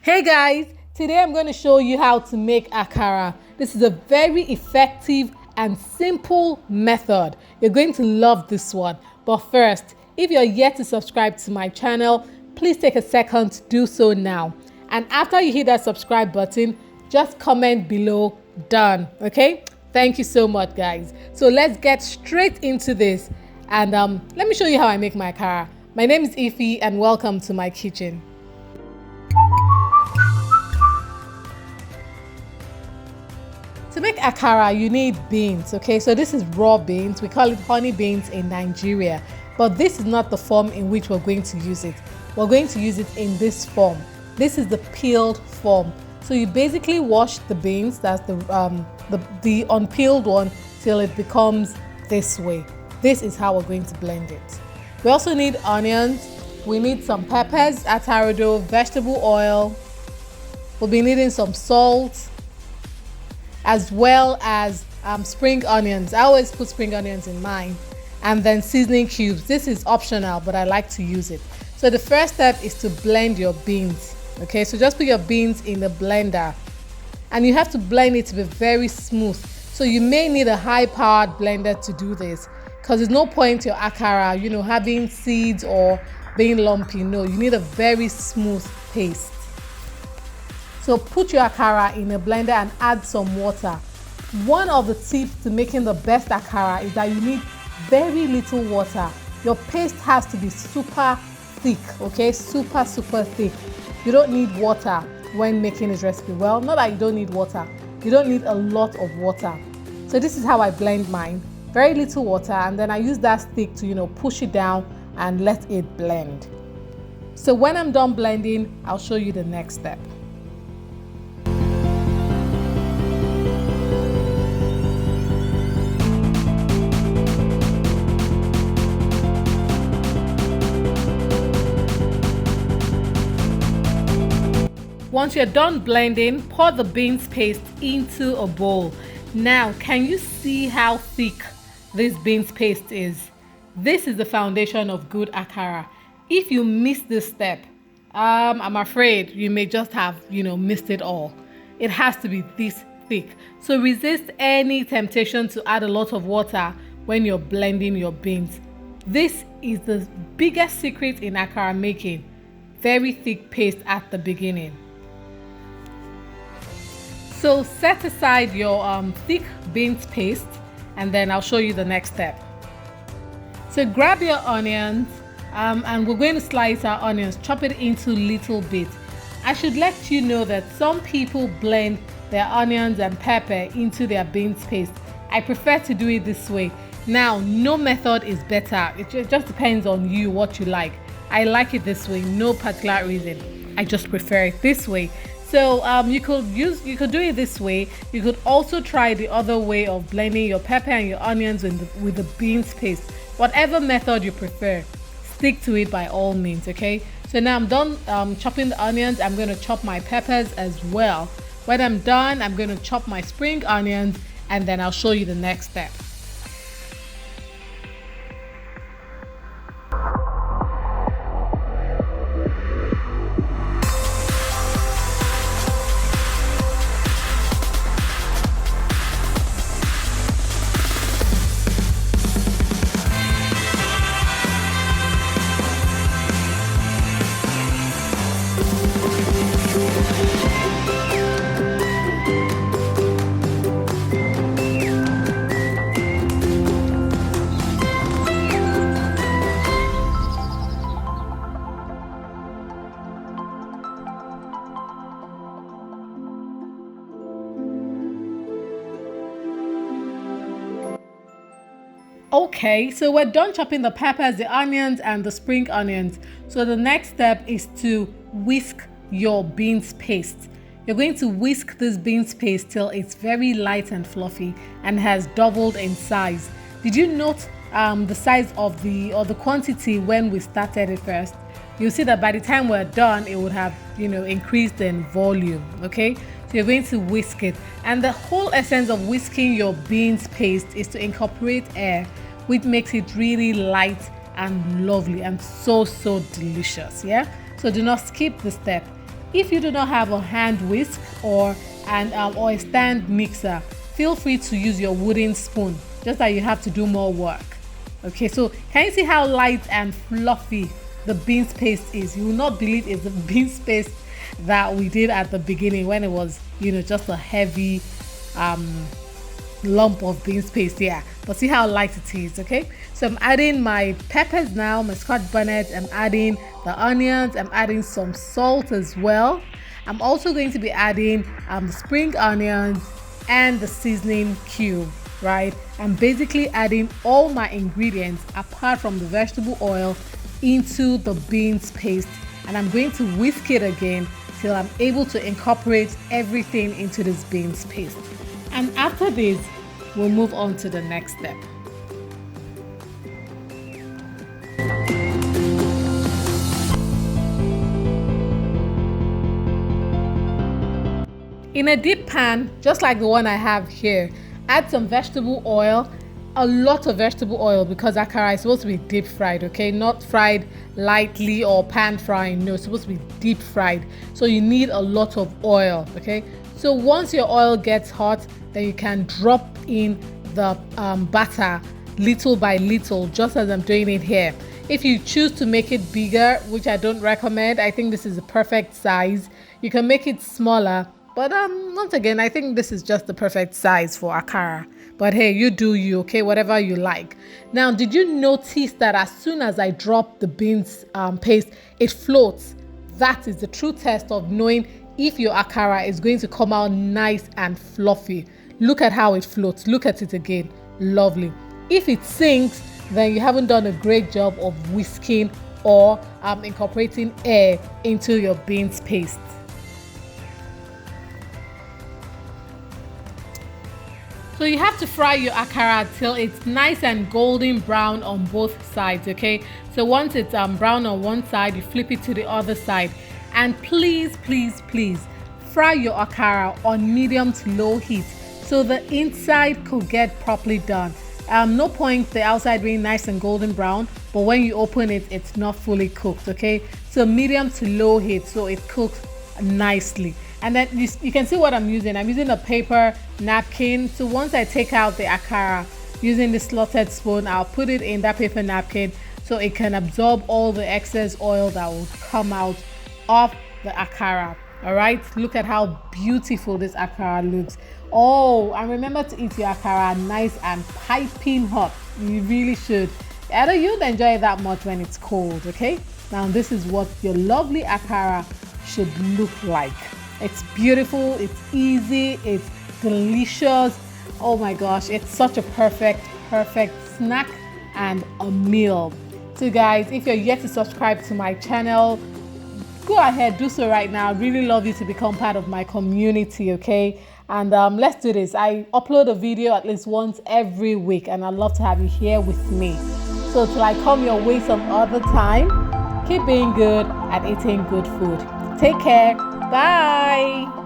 Hey guys, today I'm going to show you how to make akara. This is a very effective and simple method. You're going to love this one. But first, if you're yet to subscribe to my channel, please take a second to do so now. And after you hit that subscribe button, just comment below done. Okay? Thank you so much, guys. So let's get straight into this. And let me show you how I make my akara. My name is Ify and welcome to my kitchen. To make akara, you need beans, okay? So this is raw beans. We call it honey beans in Nigeria. But this is not the form in which we're going to use it. We're going to use it in this form. This is the peeled form. So you basically wash the beans, that's the unpeeled one, till it becomes this way. This is how we're going to blend it. We also need onions. We need some peppers, atarudo, vegetable oil. We'll be needing some salt, as well as spring onions. I always put spring onions in mine. And then seasoning cubes. This is optional, but I like to use it. So the first step is to blend your beans. Okay, so just put your beans in the blender. And you have to blend it to be very smooth. So you may need a high-powered blender to do this, because there's no point your akara, having seeds or being lumpy. No, you need a very smooth paste. So put your akara in a blender and add some water. One of the tips to making the best akara is that you need very little water. Your paste has to be super thick, okay? Super thick. You don't need water when making this recipe. Well, not that you don't need water. You don't need a lot of water. So this is how I blend mine. Very little water, and then I use that stick to, push it down and let it blend. So when I'm done blending, I'll show you the next step. Once you're done blending, pour the beans paste into a bowl. Now, can you see how thick this beans paste is? This is the foundation of good akara. If you miss this step, I'm afraid you may just have, missed it all. It has to be this thick. So resist any temptation to add a lot of water when you're blending your beans. This is the biggest secret in akara making. Very thick paste at the beginning. So set aside your thick beans paste, and then I'll show you the next step. So grab your onions, and we're going to slice our onions, chop it into little bits. I should let you know that some people blend their onions and pepper into their beans paste. I prefer to do it this way. Now, no method is better. It just depends on you, what you like. I like it this way, no particular reason. I just prefer it this way. So you could do it this way. You could also try the other way of blending your pepper and your onions with the beans paste. Whatever method you prefer, stick to it by all means, okay? So now I'm done chopping the onions. I'm going to chop my peppers as well. When I'm done, I'm going to chop my spring onions, and then I'll show you the next step. Okay, so we're done chopping the peppers, the onions, and the spring onions. So the next step is to whisk your beans paste. You're going to whisk this beans paste till it's very light and fluffy and has doubled in size. Did you note the size of the quantity when we started it first? You'll see that by the time we're done, it would have, increased in volume, okay? So you're going to whisk it. And the whole essence of whisking your beans paste is to incorporate air, which makes it really light and lovely and so delicious. Yeah, so do not skip the step. If you do not have a hand whisk or a stand mixer, feel free to use your wooden spoon, just that you have to do more work. Okay, so can you see how light and fluffy the beans paste is? You will not believe it's the beans paste that we did at the beginning when it was, just a heavy lump of beans paste. Yeah, but see how light it is. Okay, so I'm adding my peppers now, my scotch bonnet. I'm adding the onions. I'm adding some salt as well. I'm also going to be adding spring onions and the seasoning cube, right? I'm basically adding all my ingredients apart from the vegetable oil into the beans paste, and I'm going to whisk it again till I'm able to incorporate everything into this beans paste. And after this, we'll move on to the next step. In a deep pan, just like the one I have here, add some vegetable oil, a lot of vegetable oil, because akara is supposed to be deep fried, okay? Not fried lightly or pan frying. No, it's supposed to be deep fried. So you need a lot of oil, okay? So once your oil gets hot, then you can drop in the batter little by little, just as I'm doing it here. If you choose to make it bigger, which I don't recommend, I think this is the perfect size. You can make it smaller, but once again, I think this is just the perfect size for akara. But hey, you do you, okay? Whatever you like. Now, did you notice that as soon as I drop the beans paste, it floats? That is the true test of knowing if your akara is going to come out nice and fluffy. Look at how it floats. Look at it again. Lovely. If it sinks, then you haven't done a great job of whisking or incorporating air into your beans paste. So you have to fry your akara till it's nice and golden brown on both sides, okay? So once it's brown on one side, you flip it to the other side. And please, please, please fry your akara on medium to low heat so the inside could get properly done. No point the outside being nice and golden brown, but when you open it, it's not fully cooked, okay? So medium to low heat so it cooks nicely. And then you can see what I'm using. I'm using a paper napkin. So once I take out the akara using the slotted spoon, I'll put it in that paper napkin so it can absorb all the excess oil that will come out of the akara. All right, look at how beautiful this akara looks. Oh, and remember to eat your akara nice and piping hot. You really should. Either you'd enjoy it that much when it's cold, okay? Now this is what your lovely akara should look like. It's beautiful, it's easy, it's delicious. Oh my gosh, it's such a perfect snack and a meal. So guys, if you're yet to subscribe to my channel, go ahead, do so right now. I'd really love you to become part of my community, okay? And let's do this. I upload a video at least once every week, and I'd love to have you here with me. So till I come your way some other time, keep being good and eating good food. Take care. Bye.